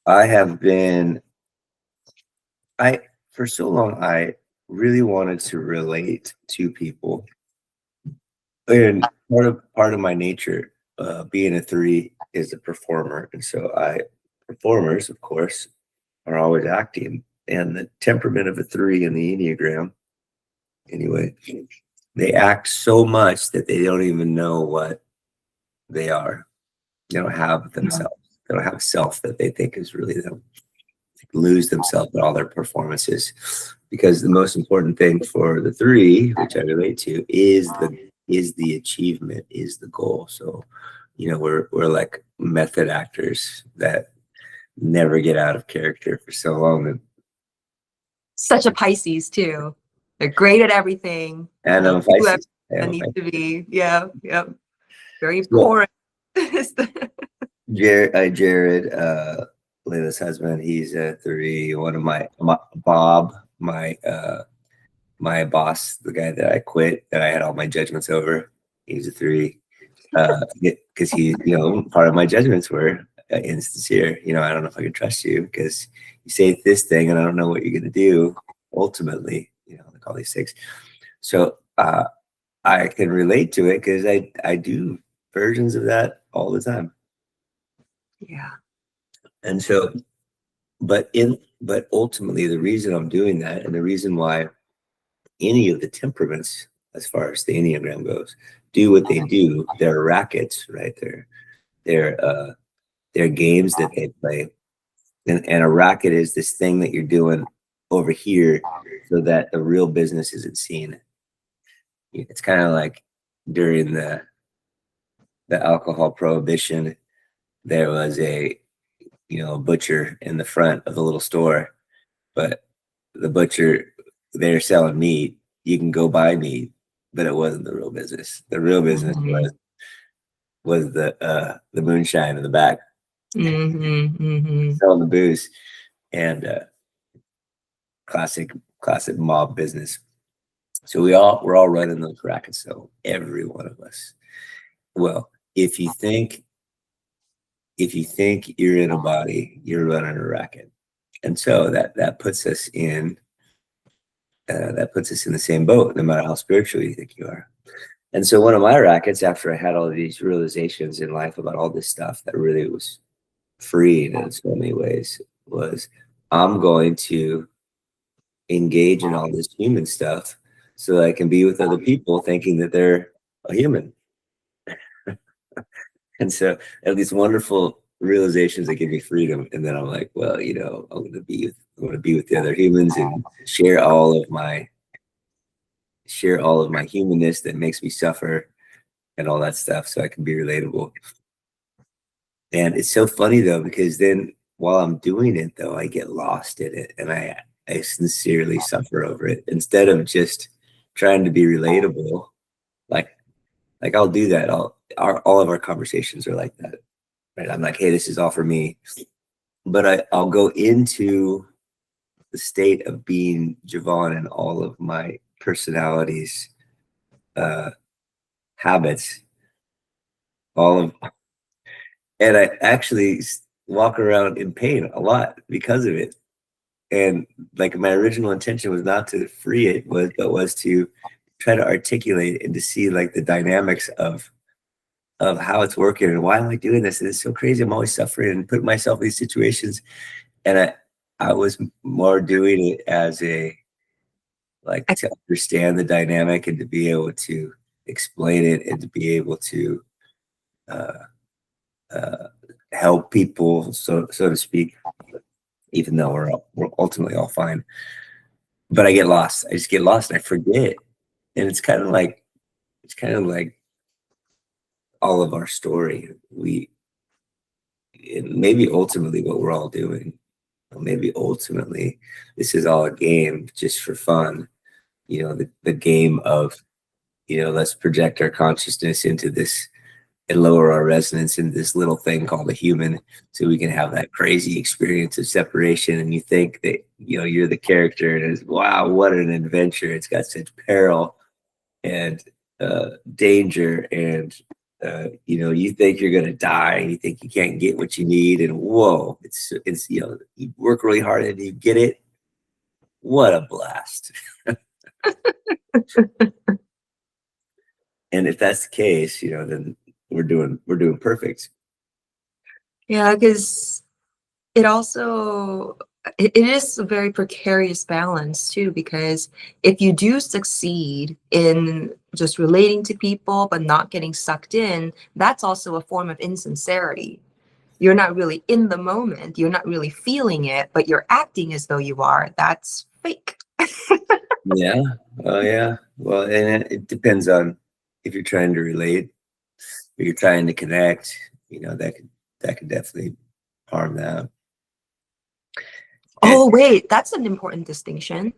I have been, for so long, I really wanted to relate to people. And part of my nature, being a three, is a performer. And so performers, of course, are always acting. And the temperament of a three in the Enneagram, anyway, they act so much that they don't even know what they are. They don't have themselves. They don't have a self that they think is really them. They lose themselves in all their performances, because the most important thing for the three, which I relate to, is the achievement, is the goal. So, we're like method actors that never get out of character for so long. Such a Pisces too. They're great at everything. And I'm Pisces. That needs to be, yeah. Very important. Jared, Leila's husband, he's a three. One of my Bob, my boss, the guy that I quit, that I had all my judgments over, he's a three. Because he, part of my judgments were insincere. I don't know if I can trust you because you say this thing and I don't know what you're going to do ultimately, like all these things. So I can relate to it because I do versions of that all the time. Yeah. And so, but ultimately the reason I'm doing that, and the reason why any of the temperaments, as far as the Enneagram goes, do what they do, they're rackets, right? They're games that they play. And a racket is this thing that you're doing over here so that the real business isn't seen. It's kind of like during the alcohol prohibition, there was a butcher in the front of the little store, but the butcher, they're selling meat. You can go buy meat, but it wasn't the real business. The real business was the moonshine in the back, selling the booze, and classic mob business. So we're all running those rackets. So every one of us. Well, if you think you're in a body, you're running a racket, and so that puts us in the same boat, no matter how spiritual you think you are. And so one of my rackets, after I had all of these realizations in life about all this stuff that really was freeing in so many ways, was I'm going to engage in all this human stuff so that I can be with other people thinking that they're a human. And so I have these wonderful realizations that give me freedom. And then I'm like, well, I'm going to be with the other humans and share all of my humanness that makes me suffer and all that stuff, so I can be relatable. And it's so funny though, because then while I'm doing it though, I get lost in it and I sincerely suffer over it instead of just trying to be relatable. Like I'll do that. All of our conversations are like that, right? I'm like, hey, this is all for me, but I'll go into the state of being Jevon and all of my personalities, habits, and I actually walk around in pain a lot because of it. And like my original intention was not to free it, but was to try to articulate and to see like the dynamics of how it's working and why am I doing this? And it's so crazy. I'm always suffering and putting myself in these situations. And I was more doing it as to understand the dynamic and to be able to explain it and to be able to help people, so to speak, even though we're ultimately all fine. But I get lost. I just get lost and I forget. And it's kind of like all of our story. Maybe ultimately what we're all doing, maybe ultimately this is all a game just for fun. The game of, let's project our consciousness into this and lower our resonance in this little thing called a human, so we can have that crazy experience of separation. And you think that you're the character, and it's, wow, what an adventure! It's got such peril and danger and You think you're gonna die, and you think you can't get what you need, and whoa, it's you work really hard and you get it. What a blast! And if that's the case, then we're doing perfect. Yeah, because it also it is a very precarious balance too, because if you do succeed in just relating to people but not getting sucked in, that's also a form of insincerity. You're not really in the moment, you're not really feeling it, but you're acting as though you are. That's fake. Yeah. Oh yeah. Well, and it depends on if you're trying to relate or you're trying to connect. That could definitely harm that. And Oh, wait, that's an important distinction,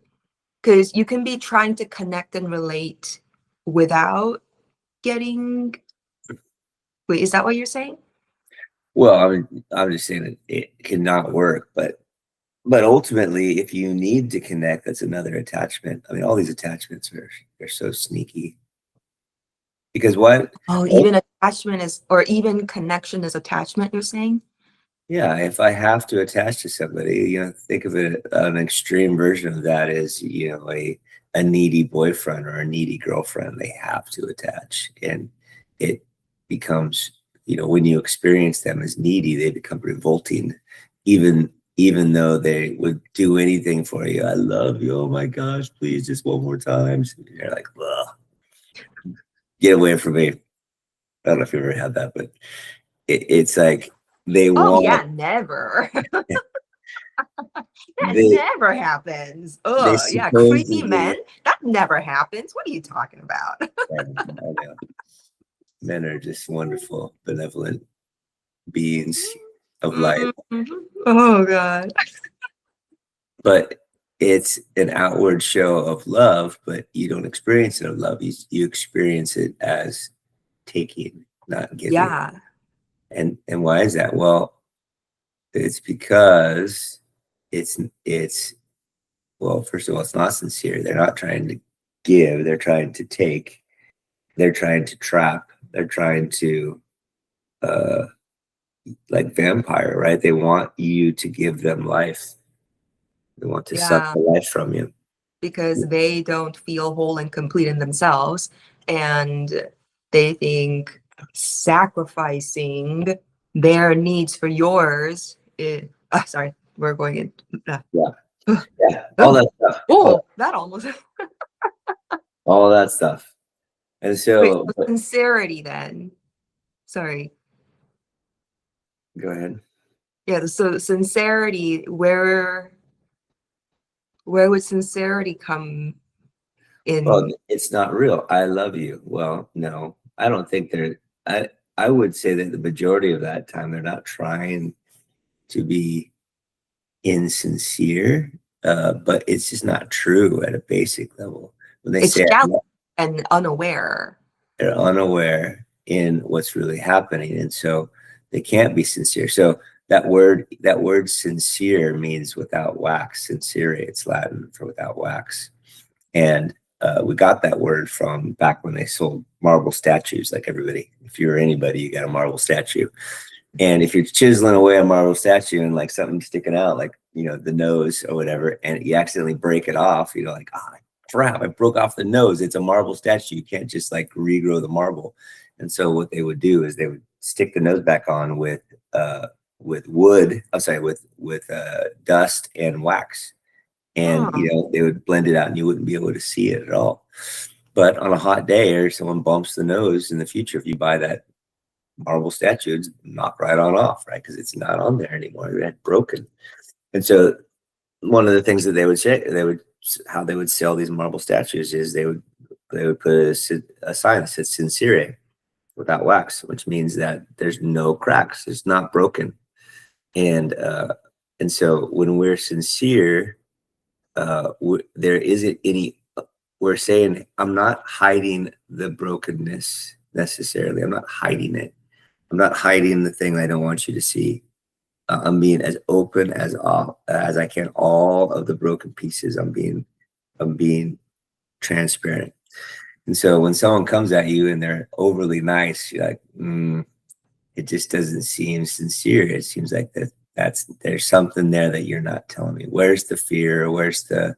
because you can be trying to connect and relate without getting. Wait, is that what you're saying? well, I'm just saying that it cannot work, but ultimately, if you need to connect, that's another attachment. I mean, all these attachments are so sneaky because what? Oh, even attachment is, or even connection is attachment, you're saying? Yeah, if I have to attach to somebody, think of it, an extreme version of that is, a needy boyfriend or a needy girlfriend. They have to attach, and it becomes, when you experience them as needy, they become revolting, even though they would do anything for you. I love you. Oh my gosh, please, just one more time. And you're like, well, get away from me. I don't know if you ever had that, but it's like they Oh, want yeah, never. That they never happens. they Oh, yeah, creepy supposedly men. That never happens. What are you talking about? I know, men are just wonderful, benevolent beings of light, Mhm. Oh, God. but it's an outward show of love, but you don't experience it of love. You experience it as taking, not giving. Yeah, And why is that? Well, it's because it's well, first of all, it's not sincere. They're not trying to give, they're trying to take, they're trying to trap, they're trying to uh like vampire, right? They want you to give them life. They want to suck yeah, the life from you. because they don't feel whole and complete in themselves. And they think sacrificing their needs for yours is, sorry, we're going in. Yeah, yeah, all that stuff. Oh, that almost. All that stuff. And Wait, so, so but sincerity then. Sorry. go ahead. Yeah, so sincerity, where would sincerity come Well, in? it's not real. I love you. Well, no, I don't think they're. I would say that the majority of that time they're not trying to be insincere, but it's just not true at a basic level. When they It's say I shallow love, and unaware. they're unaware in what's really happening, and so they can't be sincere. So that word sincere means without wax. Sincere, it's Latin for without wax. And we got that word from back when they sold marble statues. Like everybody, if you're anybody, you got a marble statue. And if you're chiseling away a marble statue and like something sticking out, like, the nose or whatever, and you accidentally break it off, like, oh, crap, I broke off the nose. It's a marble statue. You can't just like regrow the marble. And so what they would do is they would stick the nose back on with wood. I'm sorry, with dust and wax, and Huh. they would blend it out and you wouldn't be able to see it at all. But on a hot day or someone bumps the nose in the future, if you buy that marble statue, it's knock right on off, right? Because it's not on there anymore. It had broken. And so one of the things that they would say, how they would sell these marble statues is they would put a sign that says "Sincerity" without wax, which means that there's no cracks. It's not broken. And so when we're sincere, there isn't any. We're saying I'm not hiding the brokenness necessarily. I'm not hiding it. I'm not hiding the thing I don't want you to see. I'm being as open as I can. All of the broken pieces. I'm being transparent. And so when someone comes at you and they're overly nice, you're like, it just doesn't seem sincere. It seems like there's something there that you're not telling me. Where's the fear? Where's the,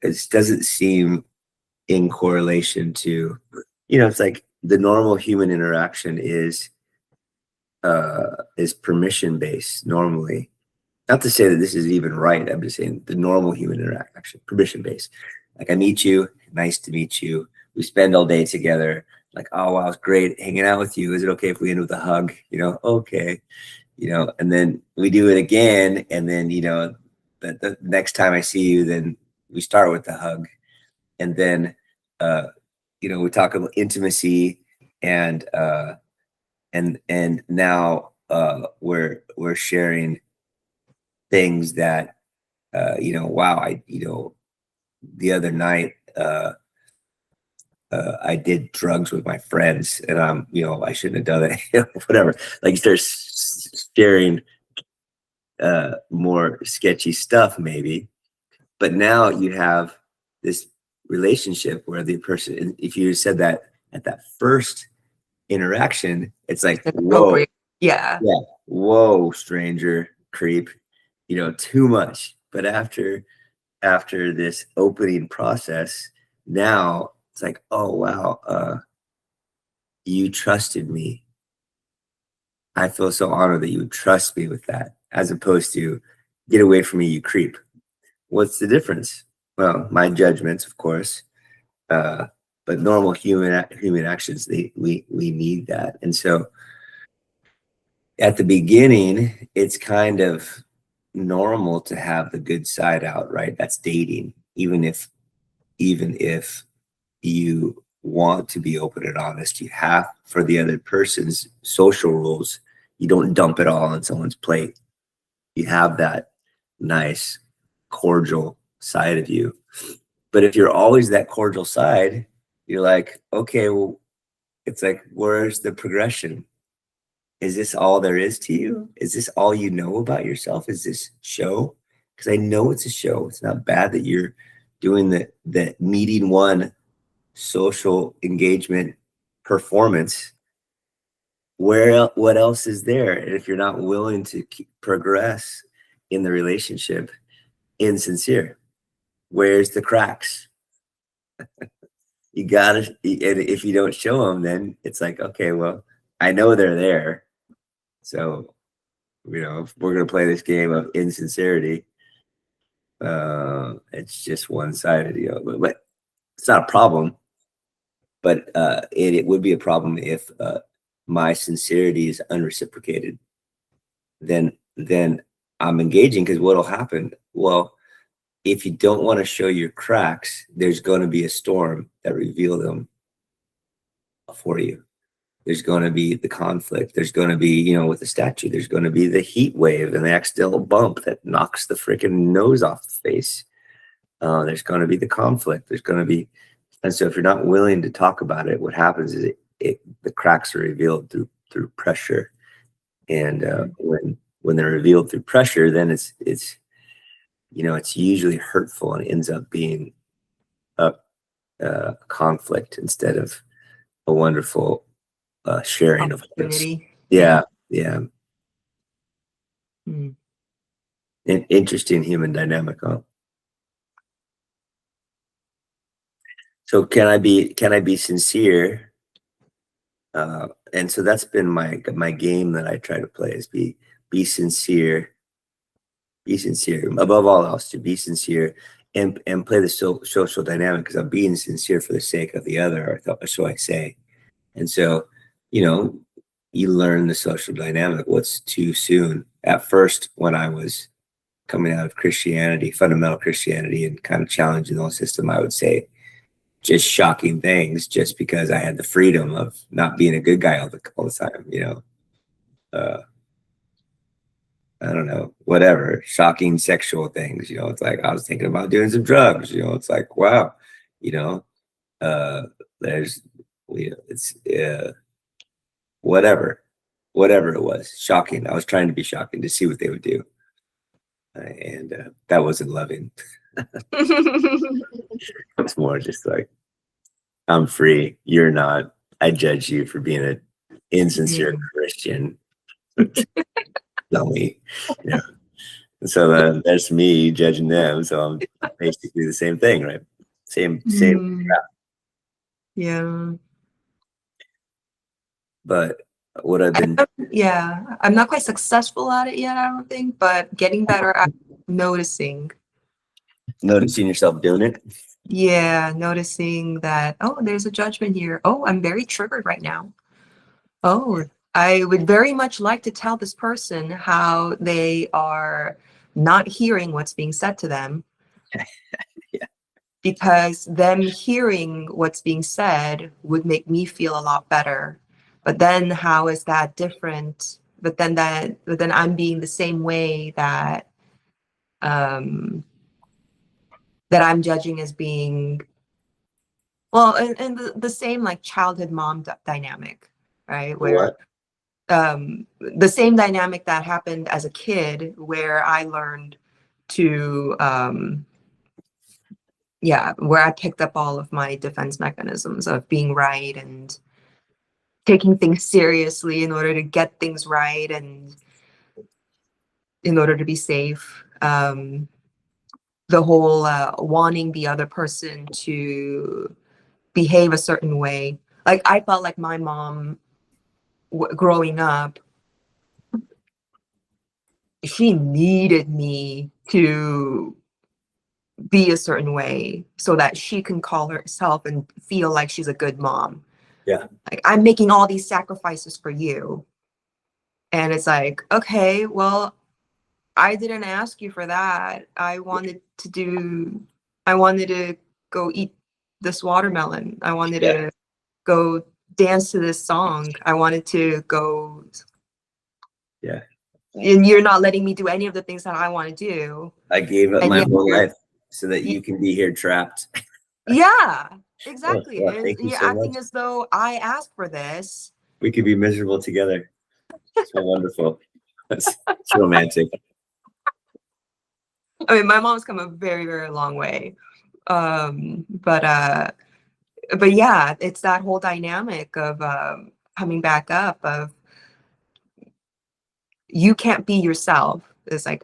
it doesn't seem in correlation to, it's like the normal human interaction is permission based normally. Not to say that this is even right. I'm just saying the normal human interaction, permission based. Like, I meet you, nice to meet you. We spend all day together. Like, oh wow, it's great hanging out with you. Is it okay if we end with a hug? Okay. And then we do it again, and then the next time I see you, then we start with the hug, and then we talk about intimacy, and now we're sharing things that wow, the other night I did drugs with my friends, and I shouldn't have done it. Whatever. Like, start sharing more sketchy stuff maybe, but now you have this relationship where the person, if you said that at that first interaction, it's like, whoa, yeah, whoa, stranger, creep, too much. But after this opening process, now it's like, oh wow, you trusted me. I feel so honored that you would trust me with that, as opposed to, get away from me, you creep. What's the difference? Well, my judgments, of course, but normal human actions, we need that. And so at the beginning, it's kind of normal to have the good side out, right? That's dating. Even if you want to be open and honest, you have, for the other person's social rules, you don't dump it all on someone's plate. You have that nice, cordial side of you. But if you're always that cordial side, you're like, okay, well, it's like, where's the progression? Is this all there is to you? Is this all you know about yourself? Is this show? Because I know it's a show. It's not bad that you're doing the meeting one social engagement performance. What else is there? And if you're not willing to progress in the relationship, insincere, where's the cracks? You gotta, and if you don't show them, then it's like, okay, well, I know they're there. So, if we're gonna play this game of insincerity, it's just one-sided, but it's not a problem. But it would be a problem if my sincerity is unreciprocated. Then I'm engaging, because what'll happen? Well, if you don't want to show your cracks, there's going to be a storm that reveal them for you. There's going to be the conflict. There's going to be, with the statue, there's going to be the heat wave and the accidental bump that knocks the freaking nose off the face. There's going to be the conflict. There's going to be, and so if you're not willing to talk about it, what happens is the cracks are revealed through pressure. And when they're revealed through pressure, then it's usually hurtful and ends up being a conflict instead of a wonderful sharing of opportunity. Yeah. Hmm. An interesting human dynamic, huh? So can I be sincere? And so that's been my game that I try to play, is be sincere. Be sincere above all else, to be sincere and play the social dynamic, because I'm being sincere for the sake of the other, or so I say. And so, you learn the social dynamic. What's too soon? At first, when I was coming out of Christianity, fundamental Christianity, and kind of challenging the whole system, I would say just shocking things, just because I had the freedom of not being a good guy all the time, I don't know, whatever, shocking sexual things, it's like, I was thinking about doing some drugs, it's like, wow, there's, it's, whatever it was, shocking. I was trying to be shocking to see what they would do. And that wasn't loving. It's more just like, I'm free. You're not. I judge you for being an insincere Mm. Christian. Dummy. Yeah. So that's me judging them. So I'm basically the same thing, right? Same. Mm. Yeah. But what I've been Yeah, I'm not quite successful at it yet, I don't think, but getting better at noticing. noticing yourself doing it. Yeah, noticing that, oh, there's a judgment here. Oh, I'm very triggered right now. Oh, I would very much like to tell this person how they are not hearing what's being said to them, Yeah. because them hearing what's being said would make me feel a lot better. But then how is that different? But then I'm being the same way that um that I'm judging as being, well, and the same like childhood mom dynamic, right? Where What? the same dynamic that happened as a kid, where I learned to yeah, where I picked up all of my defense mechanisms of being right and taking things seriously in order to get things right and in order to be safe. The whole wanting the other person to behave a certain way. Like I felt like my mom growing up, she needed me to be a certain way so that she can call herself and feel like she's a good mom. Yeah. Like, I'm making all these sacrifices for you. And it's like, okay, well, I didn't ask you for that. I wanted to go eat this watermelon. I wanted Yeah. to go dance to this song. I wanted to go. Yeah. And you're not letting me do any of the things that I want to do. I gave up And my yet whole you're, life so that you can be here trapped. yeah, Oh, exactly. well, And thank you you're so much. acting as though I asked for this. We could be miserable together. So wonderful. It's romantic. I mean, my mom's come a very, very long way. But yeah, it's that whole dynamic of coming back up of you can't be yourself. It's like,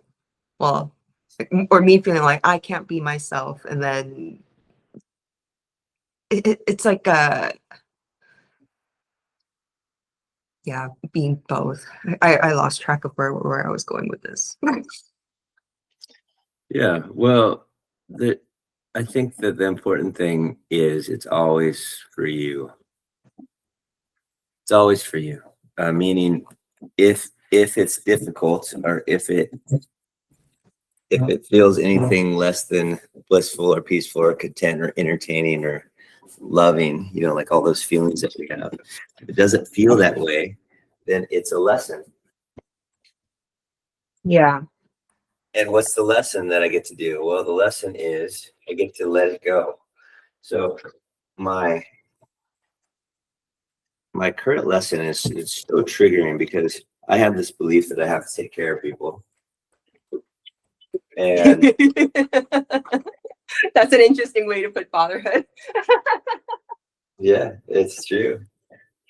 well, or me feeling like I can't be myself, and then it's like yeah, being both. I lost track of where I was going with this. Yeah. Well, I think that the important thing is it's always for you. It's always for you. Meaning, if it's difficult or if it feels anything less than blissful or peaceful or content or entertaining or loving, like all those feelings that we have, if it doesn't feel that way, then it's a lesson. Yeah. And what's the lesson that I get to do? Well, the lesson is I get to let it go. So my current lesson is it's so triggering because I have this belief that I have to take care of people. And That's an interesting way to put fatherhood. yeah, it's true.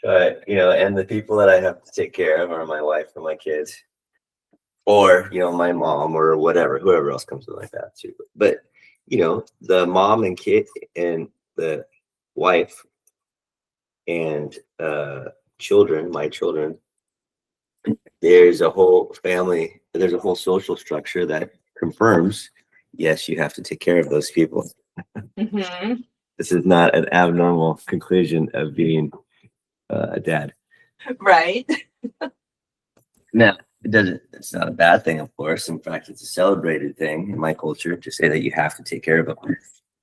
But and the people that I have to take care of are my wife and my kids, or my mom or whatever, whoever else comes in like that too. But the mom and kid and the wife and children, my children, there's a whole family, there's a whole social structure that confirms, yes, you have to take care of those people. Mm-hmm. This is not an abnormal conclusion of being a dad. Right. Now, it's not a bad thing, of course. In fact, it's a celebrated thing in my culture to say that you have to take care of them.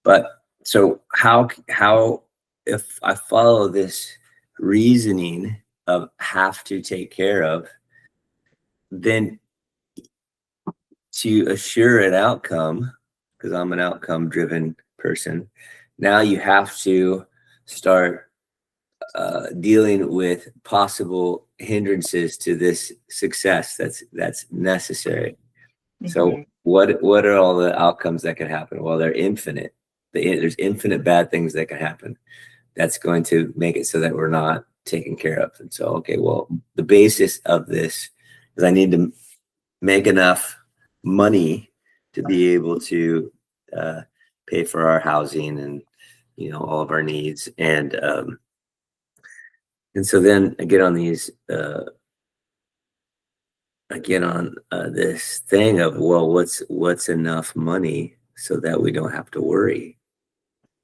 But so how if I follow this reasoning of have to take care of, then to assure an outcome, because I'm an outcome driven person, now you have to start dealing with possible hindrances to this success that's necessary. Mm-hmm. So what are all the outcomes that can happen? Well, they're infinite. There's infinite bad things that can happen. that's going to make it so that we're not taken care of. And so, okay, well, the basis of this is I need to make enough money to be able to pay for our housing and, you know, all of our needs. And so then I get on these, I get on this thing of, well, what's enough money so that we don't have to worry,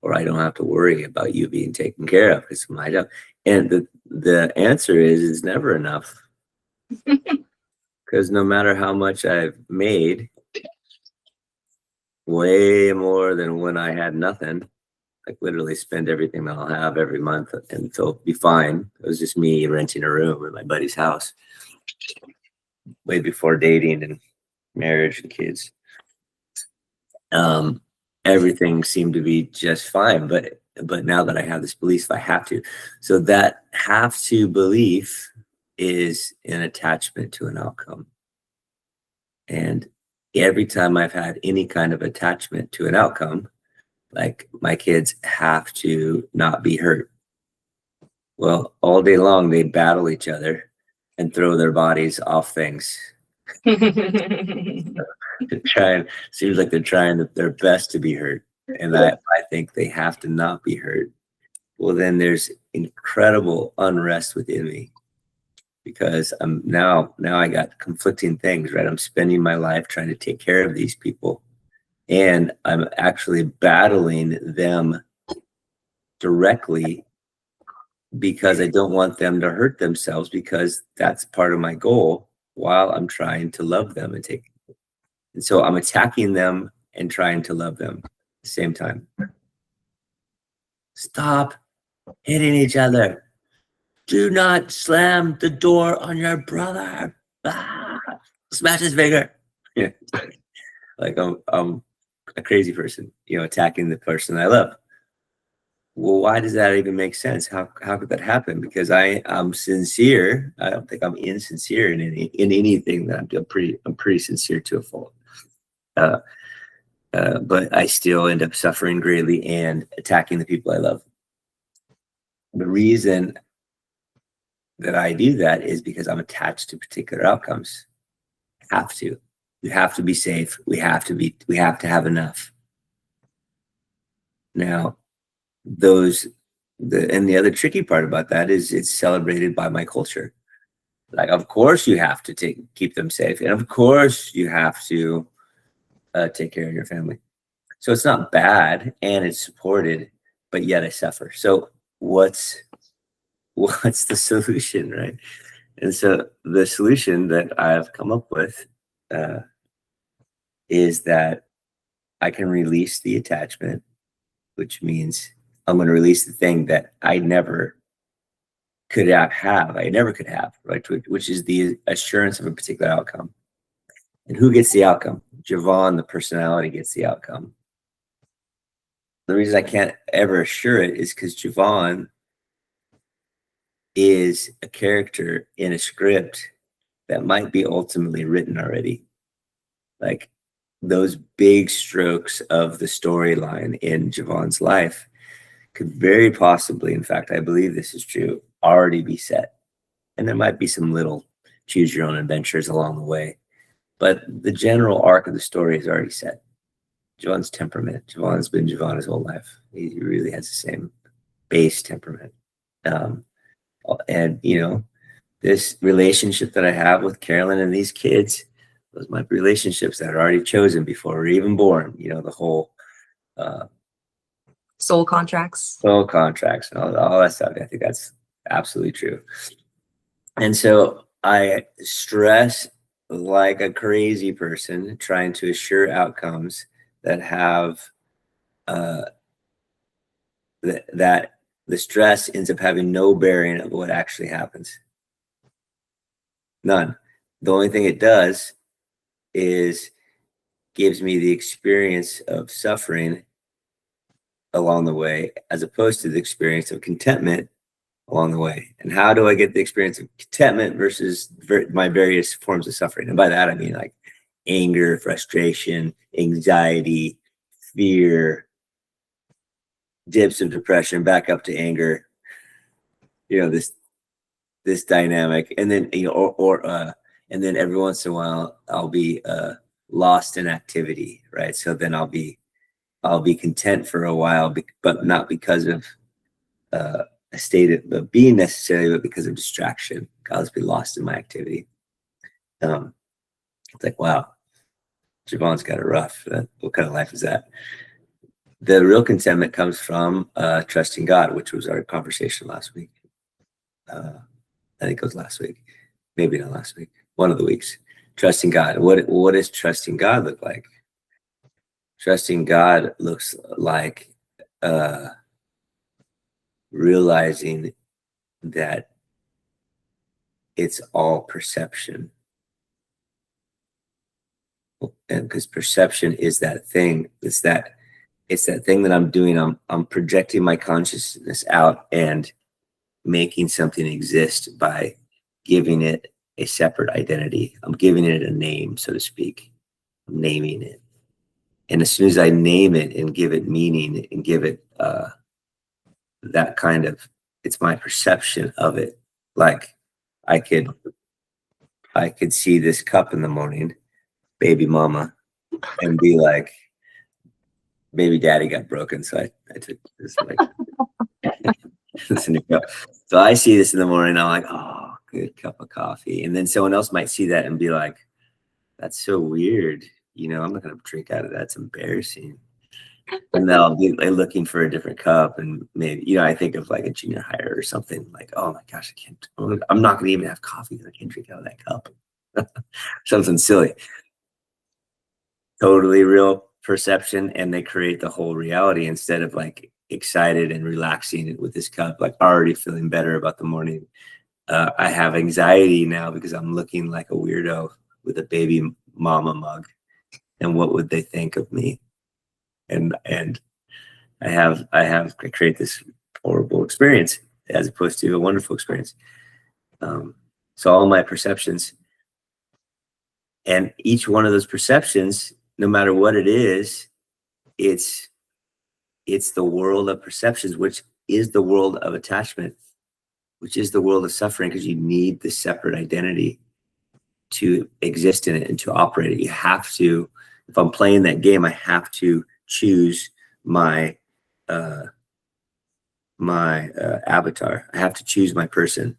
or I don't have to worry about you being taken care of because my job. And the answer is it's never enough, because no matter how much I've made, way more than when I had nothing. Like literally spend everything that I'll have every month, and so be fine. It was just me renting a room at my buddy's house way before dating and marriage and kids. Everything seemed to be just fine, but now that I have this belief, I have to. So that have to belief is an attachment to an outcome. And every time I've had any kind of attachment to an outcome, like my kids have to not be hurt. Well, all day long, they battle each other and throw their bodies off things. Seems like they're trying their best to be hurt. And I think they have to not be hurt. Well, then there's incredible unrest within me, because I'm now I got conflicting things, right? I'm spending my life trying to take care of these people, and I'm actually battling them directly because I don't want them to hurt themselves, because that's part of my goal while I'm trying to love them and take. And so I'm attacking them and trying to love them at the same time. Stop hitting each other. Do not slam the door on your brother. Ah, smash his finger. Yeah. Like I'm a crazy person, you know, attacking the person I love. Well, why does that even make sense? How could that happen? Because I'm sincere. I don't think I'm insincere in anything that I'm doing. I'm pretty sincere to a fault. But I still end up suffering greatly and attacking the people I love. The reason that I do that is because I'm attached to particular outcomes. Have to. We have to be safe. We have to have enough. Now, the other tricky part about that is it's celebrated by my culture. Like, of course you have to keep them safe, and of course you have to take care of your family. So it's not bad and it's supported, but yet I suffer. So what's the solution, right? And so the solution that I've come up with is that I can release the attachment, which means I'm going to release the thing that I never could have. I never could have, right? Which is the assurance of a particular outcome. And who gets the outcome? Jevon, the personality, gets the outcome. The reason I can't ever assure it is because Jevon is a character in a script that might be ultimately written already. Like those big strokes of the storyline in Jevon's life could very possibly, in fact, I believe this is true, already be set. And there might be some little choose your own adventures along the way, but the general arc of the story is already set. Jevon's temperament. Jevon's been Jevon his whole life. He really has the same base temperament. And, you know, this relationship that I have with Carolyn and these kids, those might be relationships that are already chosen before we're even born. You know, the whole soul contracts. Soul contracts and all that stuff. I think that's absolutely true. And so I stress like a crazy person trying to assure outcomes that have that the stress ends up having no bearing of what actually happens. None. The only thing it does is gives me the experience of suffering along the way, as opposed to the experience of contentment along the way. And how do I get the experience of contentment versus my various forms of suffering? And by that, I mean like anger, frustration, anxiety, fear, dips of depression, back up to anger, this dynamic. And then, and then every once in a while I'll be lost in activity, right? So then I'll be content for a while, but not because of a state of being necessarily, but because of distraction. I'll just be lost in my activity. It's like, wow, Jevon's got it rough. What kind of life is that? The real contentment comes from trusting God, which was our conversation last week. I think it was last week, maybe not last week, one of the weeks. Trusting God. What does trusting God look like? Trusting God looks like realizing that it's all perception. And because perception is that thing, it's that thing that I'm doing. I'm projecting my consciousness out and making something exist by giving it a separate identity. I'm giving it a name, so to speak. I'm naming it. And as soon as I name it and give it meaning and give it that kind of, it's my perception of it. Like I could see this cup in the morning, baby mama, and be like, baby daddy got broken, so I took this like this new cup. So I see this in the morning, I'm like, oh, good cup of coffee. And then someone else might see that and be like, that's so weird. I'm not gonna drink out of that. It's embarrassing. And they'll be looking for a different cup, and maybe I think of like a junior hire or something, like, oh my gosh, I'm not gonna even have coffee because I can't drink out of that cup. Something silly. Totally real perception, and they create the whole reality instead of like excited and relaxing with this cup, like already feeling better about the morning. I have anxiety now because I'm looking like a weirdo with a baby mama mug, and what would they think of me? And I create this horrible experience as opposed to a wonderful experience. So all my perceptions, and each one of those perceptions, no matter what it is, it's the world of perceptions, which is the world of attachment, which is the world of suffering, because you need this separate identity to exist in it and to operate it. You have to, if I'm playing that game, I have to choose my avatar. I have to choose my person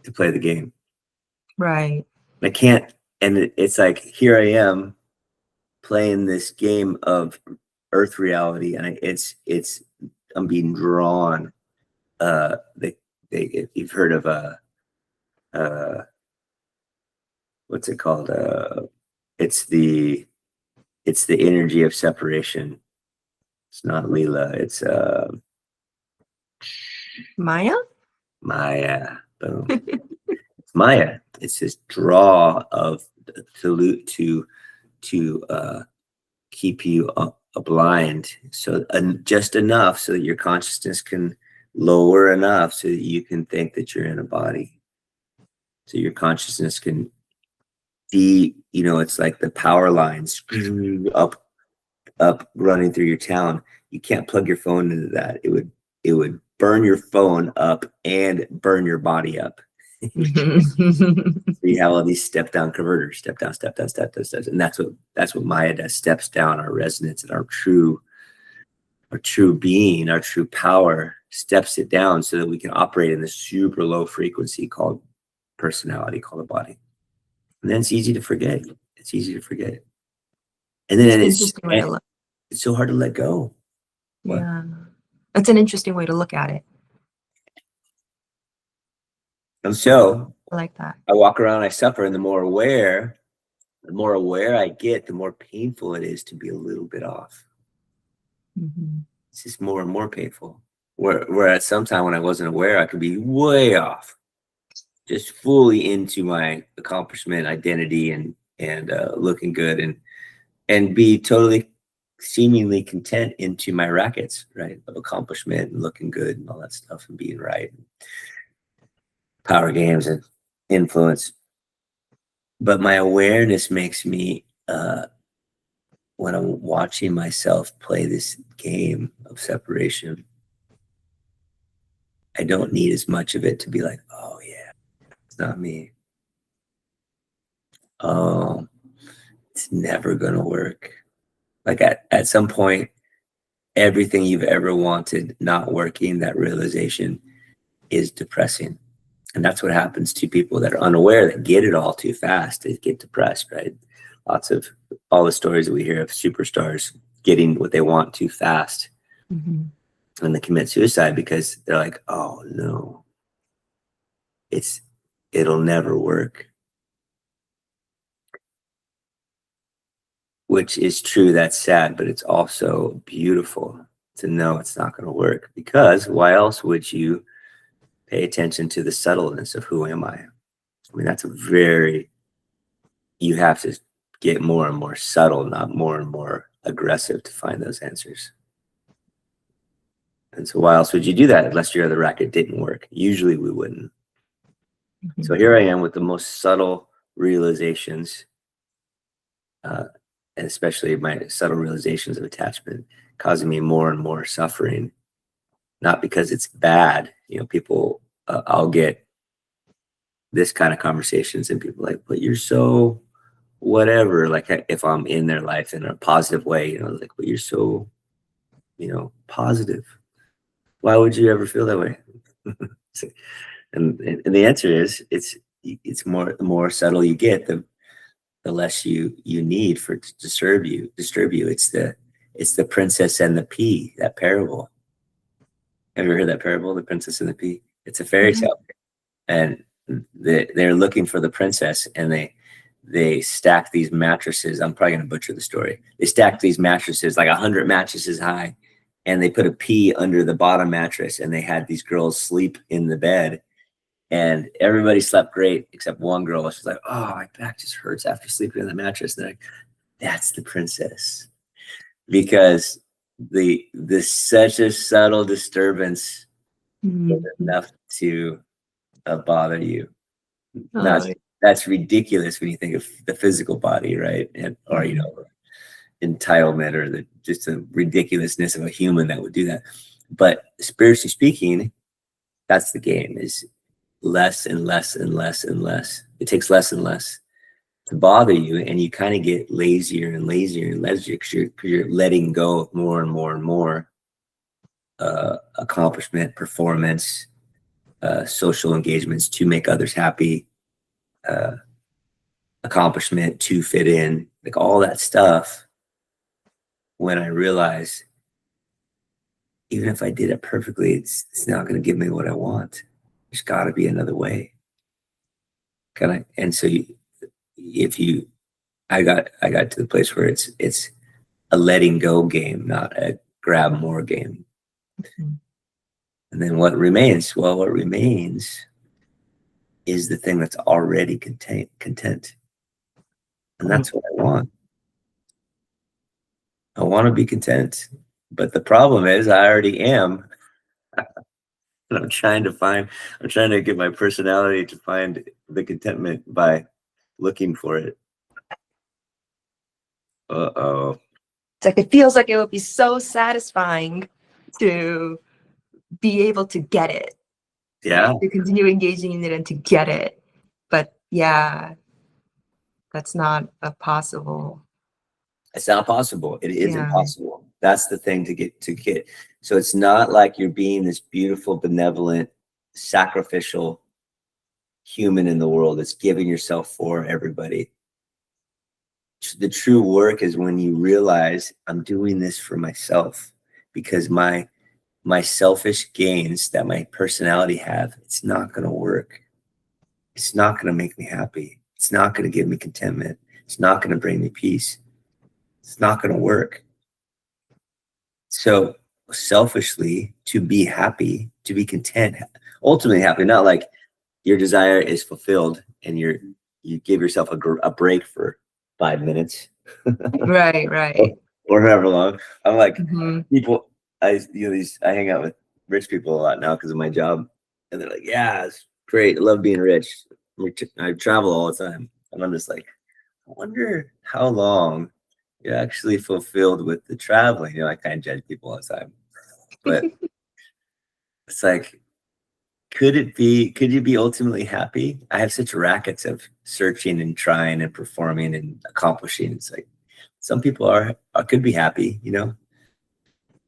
to play the game. Right. I can't, and it's like, here I am playing this game of earth reality, and I'm being drawn. If you've heard of what's it called? It's the energy of separation. It's not Leila. It's Maya? Maya. Boom. It's Maya. It's this draw of to keep you blind, so just enough so that your consciousness can lower enough so that you can think that you're in a body, so your consciousness can be, it's like the power lines up running through your town. You can't plug your phone into that. It would burn your phone up and burn your body up. So you have all these step down converters, step down, step down, step down, step down. And that's what Maya does. Steps down our resonance and our true being, our true power, steps it down so that we can operate in this super low frequency called personality, called a body. And then it's easy to forget. It's easy to forget. And then it's so hard to let go. Yeah. That's an interesting way to look at it. And so I like that. I walk around, I suffer, and the more aware I get, the more painful it is to be a little bit off. Mm-hmm. It's just more and more painful. Where at some time when I wasn't aware, I could be way off, just fully into my accomplishment, identity, and looking good, and be totally seemingly content into my rackets, right, of accomplishment and looking good and all that stuff and being right, power games and influence. But my awareness makes me when I'm watching myself play this game of separation, I don't need as much of it to be like, oh yeah, it's not me. Oh, it's never gonna work. Like at some point, everything you've ever wanted not working, that realization is depressing. And that's what happens to people that are unaware, that get it all too fast. They get depressed, right? Lots of all the stories that we hear of superstars getting what they want too fast, Mm-hmm. and they commit suicide because they're like, oh no, it'll never work. Which is true, that's sad, but it's also beautiful to know it's not going to work, because why else would you pay attention to the subtleness of who am I? I mean, that's a very, you have to get more and more subtle, not more and more aggressive to find those answers. And so why else would you do that unless your other racket didn't work? Usually we wouldn't. Mm-hmm. So here I am with the most subtle realizations, and especially my subtle realizations of attachment, causing me more and more suffering. Not because it's bad, people, I'll get this kind of conversations and people like, but you're so whatever, like if I'm in their life in a positive way, like, but you're so, positive. Why would you ever feel that way? and the answer is it's more, the more subtle you get, the less you need for it to disturb you. It's the princess and the pea, that parable. Have you ever heard that parable, the princess and the pea? It's a fairy Mm-hmm. tale, and they're looking for the princess, and they stack these mattresses. I'm probably going to butcher the story. They stack these mattresses like 100 mattresses high, and they put a pea under the bottom mattress, and they had these girls sleep in the bed, and everybody slept great except one girl. She's like, oh, my back just hurts after sleeping on the mattress. And they're like, that's the princess, because the such a subtle disturbance was Mm-hmm. enough to bother you. Oh, That's ridiculous when you think of the physical body, right? And or entitlement, or just the ridiculousness of a human that would do that. But spiritually speaking, that's the game, is less and less and less and less. It takes less and less to bother you, and you kind of get lazier and lazier and lazier because you're letting go of more and more and more accomplishment, performance, social engagements to make others happy, accomplishment to fit in, like all that stuff. When I realize, even if I did it perfectly, it's not going to give me what I want. There's got to be another way. And so I got to the place where it's a letting go game, not a grab more game. mm-hmm. And then what remains? Well, what remains is the thing that's already content. And that's what I want. I want to be content. But the problem is I already am. And I'm trying to get my personality to find the contentment by looking for it. Uh-oh. It's like, it feels like it would be so satisfying to be able to get it. Yeah. To continue engaging in it and to get it. But yeah, that's not a possible. It's not possible. It is Yeah. impossible. That's the thing to get. So it's not like you're being this beautiful, benevolent, sacrificial human in the world that's giving yourself for everybody. The true work is when you realize, I'm doing this for myself, because my selfish gains that my personality have, it's not going to work. It's not going to make me happy. It's not going to give me contentment. It's not going to bring me peace. It's not going to work. So selfishly, to be happy, to be content, ultimately happy, not like your desire is fulfilled and you give yourself a break for 5 minutes. Right. or however long. I'm like, Mm-hmm. people, I hang out with rich people a lot now because of my job, and they're like, yeah, it's great, I love being rich, I travel all the time, and I'm just like, I wonder how long you're actually fulfilled with the traveling. You know, I kind of judge people all the time, but it's like, could you be ultimately happy? I have such rackets of searching and trying and performing and accomplishing. It's like some people could be happy, you know,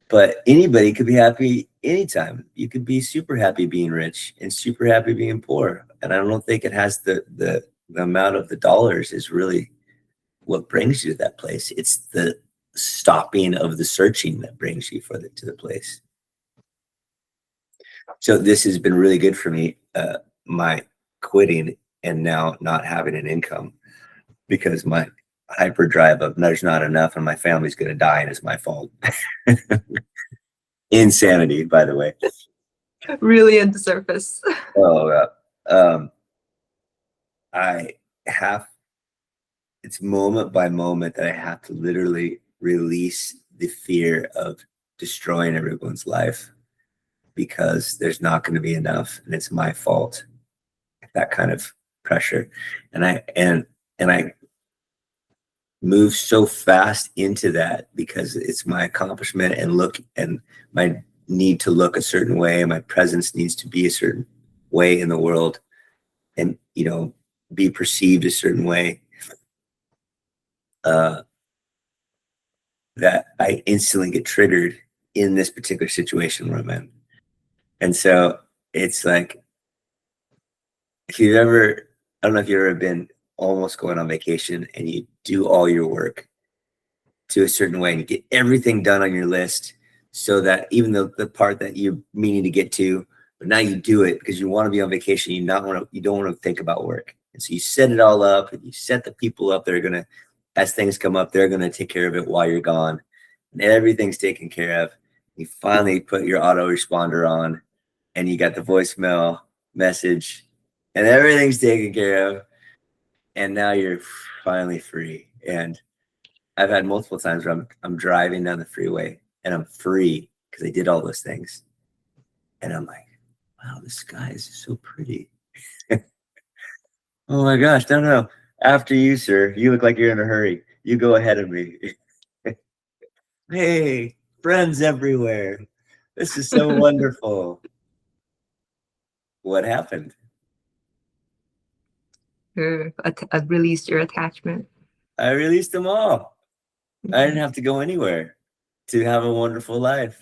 but anybody could be happy anytime. You could be super happy being rich and super happy being poor. And I don't think it has the amount of the dollars is really what brings you to that place. It's the stopping of the searching that brings you to the place. So this has been really good for me, my quitting and now not having an income, because my hyperdrive of there's not enough and my family's going to die and it's my fault. Insanity, by the way. Really on the surface. Oh, I have, it's moment by moment that I have to literally release the fear of destroying everyone's life because there's not going to be enough and it's my fault. That kind of pressure. And I move so fast into that because it's my accomplishment and my need to look a certain way and my presence needs to be a certain way in the world and, you know, be perceived a certain way, that I instantly get triggered in this particular situation where I'm in. And so it's like, if you've ever, I don't know if you've ever been almost going on vacation and you do all your work to a certain way and you get everything done on your list so that even though the part that you're meaning to get to, but now you do it because you want to be on vacation, you don't want to think about work. And so you set it all up and you set the people up that are going to, as things come up, they're going to take care of it while you're gone. And everything's taken care of. You finally put your autoresponder on and you got the voicemail message and everything's taken care of. And now you're finally free. And I've had multiple times where I'm driving down the freeway and I'm free because I did all those things. And I'm like, wow, the sky is so pretty. Oh my gosh, no. After you, sir. You look like you're in a hurry. You go ahead of me. Hey, friends everywhere. This is so wonderful. What happened? I released your attachment. I released them all. I didn't have to go anywhere to have a wonderful life.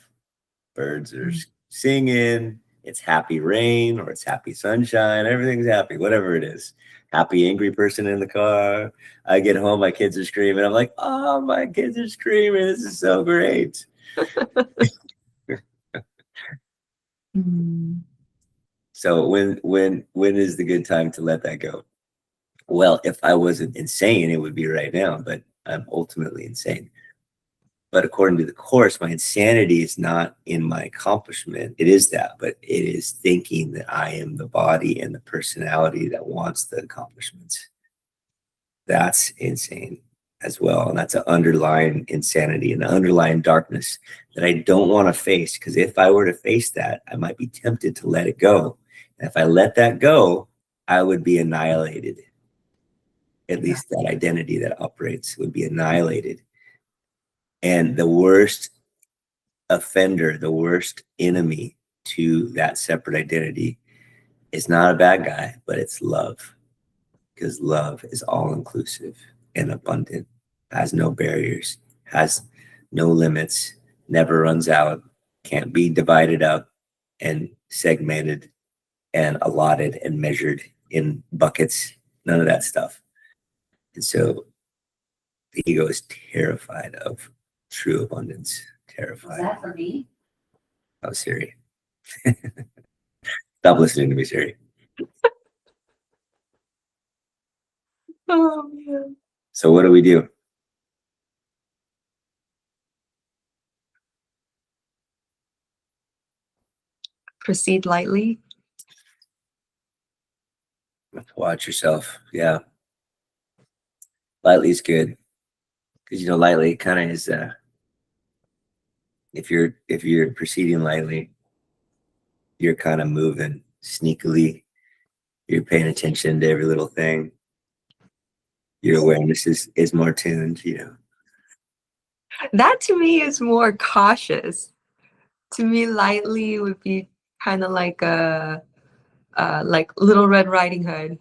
Birds are singing. It's happy rain or it's happy sunshine. Everything's happy, whatever it is. Happy angry person in the car. I get home, my kids are screaming. I'm like, oh, my kids are screaming. This is so great. So when is the good time to let that go? Well, if I wasn't insane, it would be right now, but I'm ultimately insane. But according to the Course, my insanity is not in my accomplishment. It is that, but it is thinking that I am the body and the personality that wants the accomplishments. That's insane as well. And that's an underlying insanity and an underlying darkness that I don't want to face. Because if I were to face that, I might be tempted to let it go. And if I let that go, I would be annihilated. At least that identity that operates would be annihilated. And the worst offender, the worst enemy to that separate identity is not a bad guy, but it's love. Because love is all inclusive and abundant, has no barriers, has no limits, never runs out, can't be divided up and segmented and allotted and measured in buckets, none of that stuff. And so the ego is terrified of true abundance. Terrified. Is that for me? Oh, Siri. Stop listening to me, Siri. Oh man. So what do we do? Proceed lightly. Watch yourself. Yeah. Lightly is good. Because lightly kind of is if you're proceeding lightly, you're kind of moving sneakily. You're paying attention to every little thing. Your awareness is more tuned, That to me is more cautious. To me, lightly would be kind of like a like Little Red Riding Hood,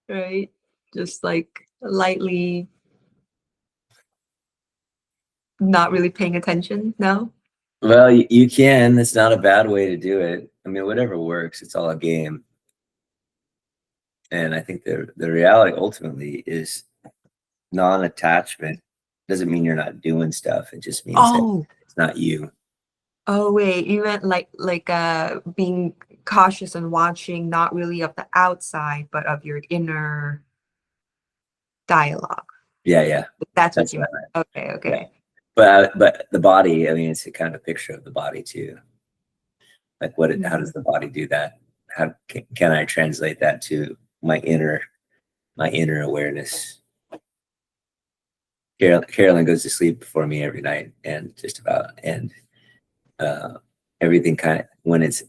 right? Just like lightly not really paying attention. No? Well, you can. It's not a bad way to do it. I mean, whatever works. It's all a game. And I think the reality ultimately is non-attachment doesn't mean you're not doing stuff. It just means that Oh, it's not you. oh wait, you meant like being cautious and watching not really of the outside, but of your inner dialogue. Yeah, yeah. That's what That's you right. meant. Okay, Yeah. okay. But the body, I mean, it's a kind of picture of the body too. Like how does Mm. the body do that? How can I translate that to my inner awareness? Carolyn goes to sleep before me every night, and just about, and uh, everything kind of when it's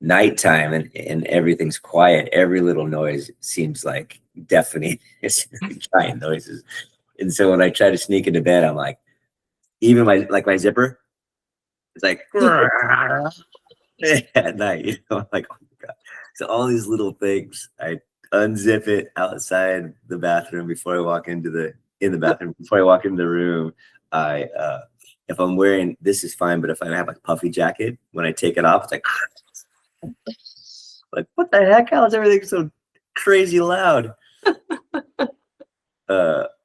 nighttime and everything's quiet, every little noise seems like deafening. It's giant noises, and so when I try to sneak into bed, I'm like, even my zipper, it's like at night, I'm like, oh my god. So all these little things, I unzip it outside the bathroom before I walk into the bathroom before I walk into the room. I if I'm wearing, this is fine, but if I have a puffy jacket, when I take it off, it's like what the heck? How is everything so crazy loud?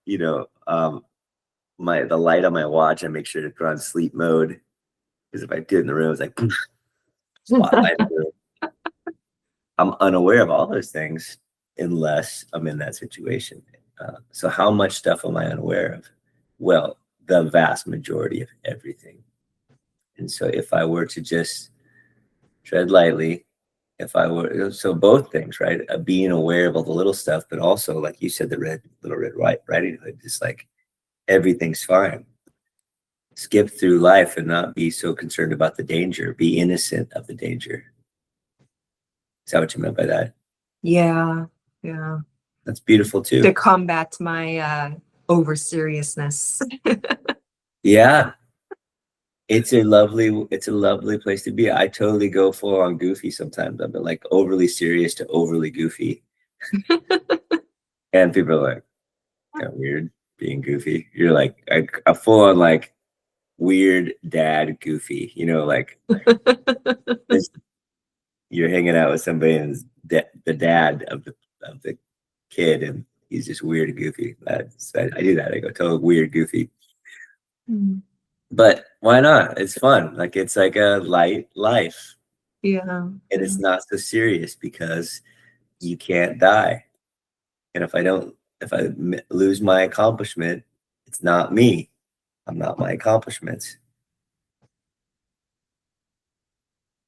You know, the light on my watch, I make sure to put on sleep mode, because if I do it in the room, it's like spotlight in the room. I'm unaware of all those things unless I'm in that situation. So how much stuff am I unaware of? Well, the vast majority of everything. And so if I were to just tread lightly, if I were, so both things, right? Being aware of all the little stuff, but also, like you said, the Little Red Riding Hood, just like everything's fine. Skip through life and not be so concerned about the danger. Be innocent of the danger. Is that what you meant by that? Yeah, yeah. That's beautiful To too. combat my over seriousness. Yeah, it's a lovely place to be. I totally go full on goofy sometimes. I've been like overly serious to overly goofy, and people are like, kind of weird being goofy. You're like a full on like weird dad goofy. You know, like this, you're hanging out with somebody and it's the dad of the kid, and he's just weird and goofy. I do that. I go total weird goofy. Mm. But why not? It's fun. Like it's like a light life. Yeah. And it's not so serious because you can't die. And if I lose my accomplishment, it's not me. I'm not my accomplishments.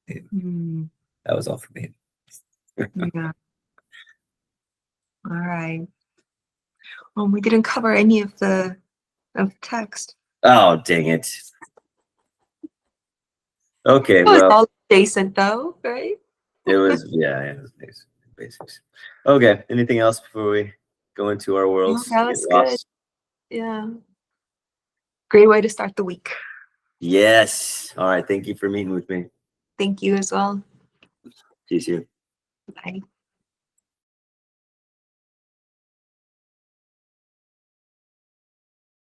Mm. That was all for me. Yeah. All right. We didn't cover any of the text. Oh, dang it. Okay, It was well, all decent though, right? it was basics. Okay, anything else before we go into our No, worlds? that Get was good. lost? Yeah. Great way to start the week. Yes. All right. Thank you for meeting with me. Thank you as well. See you soon. Bye.